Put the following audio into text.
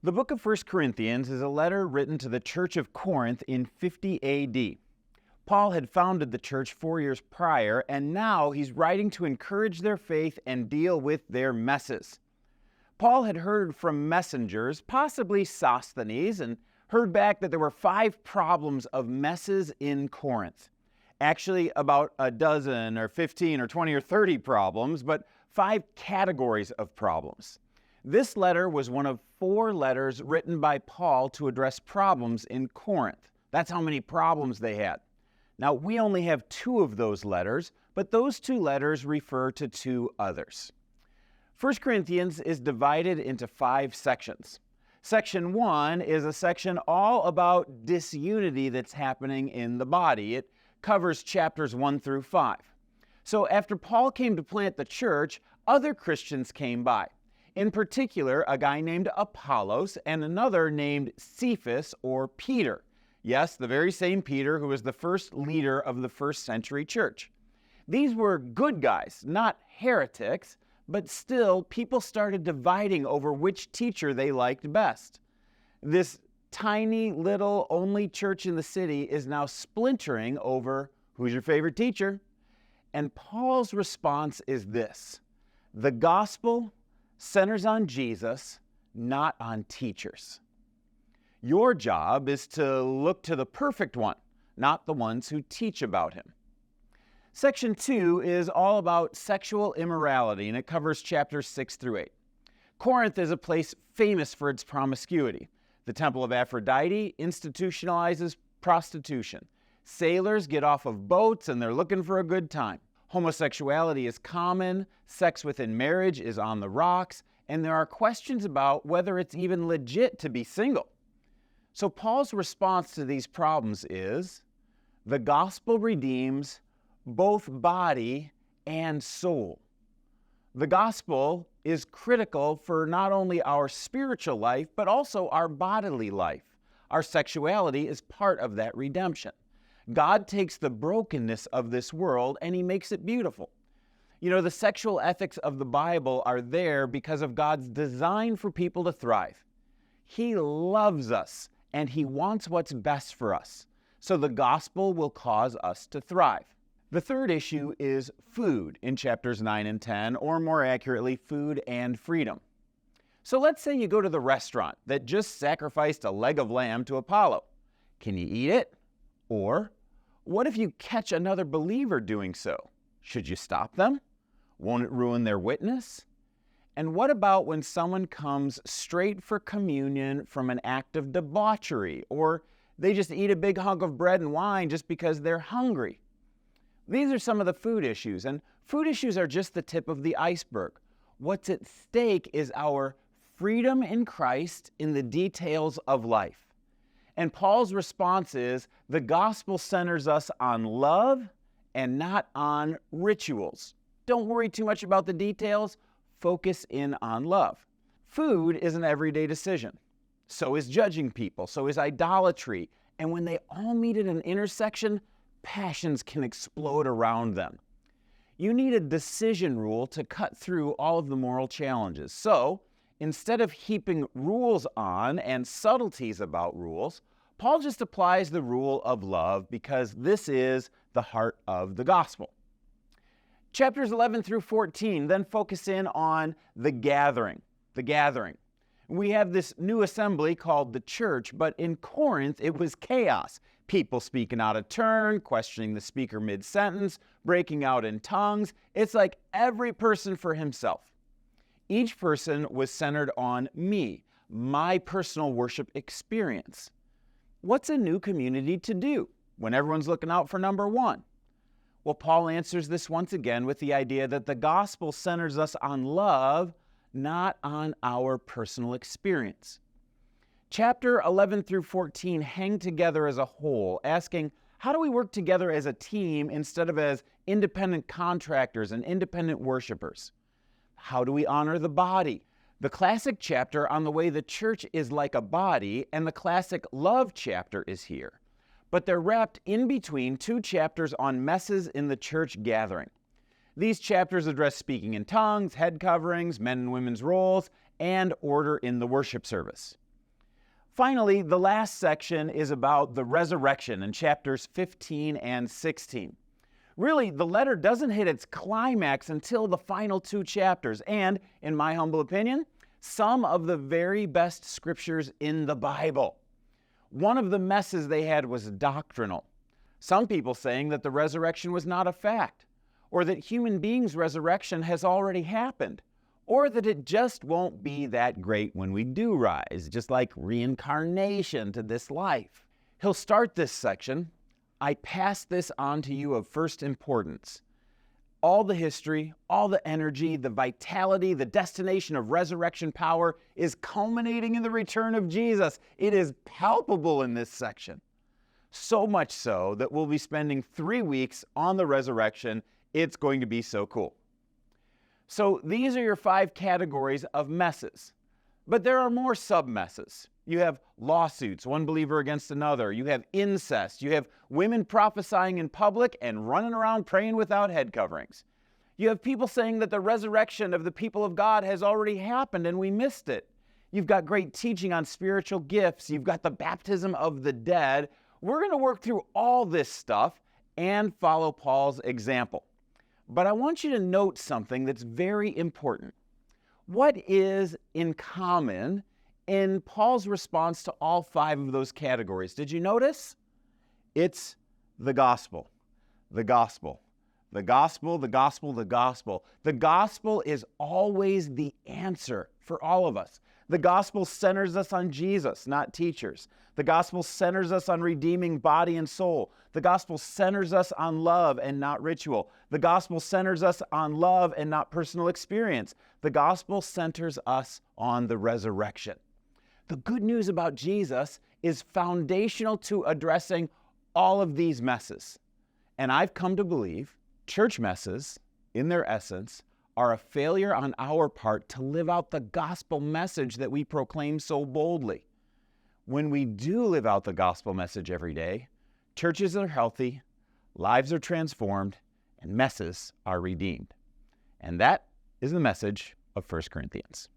The book of 1 Corinthians is a letter written to the church of Corinth in 50 AD. Paul had founded the church 4 years prior, and now he's writing to encourage their faith and deal with their messes. Paul had heard from messengers, possibly Sosthenes, and heard back that there were 5 problems of messes in Corinth. Actually, about a dozen or 15 or 20 or 30 problems, but 5 categories of problems. This letter was one of 4 letters written by Paul to address problems in Corinth. That's how many problems they had. Now, we only have 2 of those letters, but those 2 letters refer to 2 others. 1 Corinthians is divided into 5 sections. Section 1 is a section all about disunity that's happening in the body. It covers chapters 1 through 5. So after Paul came to plant the church, other Christians came by. In particular, a guy named Apollos and another named Cephas or Peter. Yes, the very same Peter who was the first leader of the first century church. These were good guys, not heretics, but still people started dividing over which teacher they liked best. This tiny little only church in the city is now splintering over who's your favorite teacher. And Paul's response is this: the gospel centers on Jesus, not on teachers. Your job is to look to the perfect one, not the ones who teach about him. Section 2 is all about sexual immorality, and it covers chapters 6 through 8. Corinth is a place famous for its promiscuity. The temple of Aphrodite institutionalizes prostitution. Sailors get off of boats and they're looking for a good time. Homosexuality is common, sex within marriage is on the rocks, and there are questions about whether it's even legit to be single. So Paul's response to these problems is, the gospel redeems both body and soul. The gospel is critical for not only our spiritual life, but also our bodily life. Our sexuality is part of that redemption. God takes the brokenness of this world and he makes it beautiful. You know, the sexual ethics of the Bible are there because of God's design for people to thrive. He loves us and he wants what's best for us. So the gospel will cause us to thrive. The third issue is food in chapters 9 and 10, or more accurately, food and freedom. So let's say you go to the restaurant that just sacrificed a leg of lamb to Apollo. Can you eat it? Or what if you catch another believer doing so? Should you stop them? Won't it ruin their witness? And what about when someone comes straight for communion from an act of debauchery, or they just eat a big hunk of bread and wine just because they're hungry? These are some of the food issues, and food issues are just the tip of the iceberg. What's at stake is our freedom in Christ in the details of life. And Paul's response is, the gospel centers us on love and not on rituals. Don't worry too much about the details, focus in on love. Food is an everyday decision. So is judging people, so is idolatry. And when they all meet at an intersection, passions can explode around them. You need a decision rule to cut through all of the moral challenges. So, instead of heaping rules on and subtleties about rules, Paul just applies the rule of love because this is the heart of the gospel. Chapters 11 through 14 then focus in on the gathering. We have this new assembly called the church, but in Corinth it was chaos. People speaking out of turn, questioning the speaker mid-sentence, breaking out in tongues. It's like every person for himself. Each person was centered on me, my personal worship experience. What's a new community to do when everyone's looking out for number one? Well, Paul answers this once again with the idea that the gospel centers us on love, not on our personal experience. Chapter 11 through 14 hang together as a whole, asking, how do we work together as a team instead of as independent contractors and independent worshipers? How do we honor the body? The classic chapter on the way the church is like a body and the classic love chapter is here. But they're wrapped in between 2 chapters on messes in the church gathering. These chapters address speaking in tongues, head coverings, men and women's roles, and order in the worship service. Finally, the last section is about the resurrection in chapters 15 and 16. Really, the letter doesn't hit its climax until the final 2 chapters, and, in my humble opinion, some of the very best scriptures in the Bible. One of the messes they had was doctrinal. Some people saying that the resurrection was not a fact, or that human beings' resurrection has already happened, or that it just won't be that great when we do rise, just like reincarnation to this life. He'll start this section, "I pass this on to you of first importance." All the history, all the energy, the vitality, the destination of resurrection power is culminating in the return of Jesus. It is palpable in this section. So much so that we'll be spending 3 weeks on the resurrection. It's going to be so cool. So these are your 5 categories of messes. But there are more sub-messes. You have lawsuits, one believer against another. You have incest. You have women prophesying in public and running around praying without head coverings. You have people saying that the resurrection of the people of God has already happened and we missed it. You've got great teaching on spiritual gifts. You've got the baptism of the dead. We're going to work through all this stuff and follow Paul's example. But I want you to note something that's very important. What is in common in Paul's response to all 5 of those categories? Did you notice? It's the gospel. The gospel. The gospel, the gospel, the gospel. The gospel is always the answer for all of us. The gospel centers us on Jesus, not teachers. The gospel centers us on redeeming body and soul. The gospel centers us on love and not ritual. The gospel centers us on love and not personal experience. The gospel centers us on the resurrection. The good news about Jesus is foundational to addressing all of these messes. And I've come to believe church messes, in their essence, are a failure on our part to live out the gospel message that we proclaim so boldly. When we do live out the gospel message every day, churches are healthy, lives are transformed, and messes are redeemed. And that is the message of 1 Corinthians.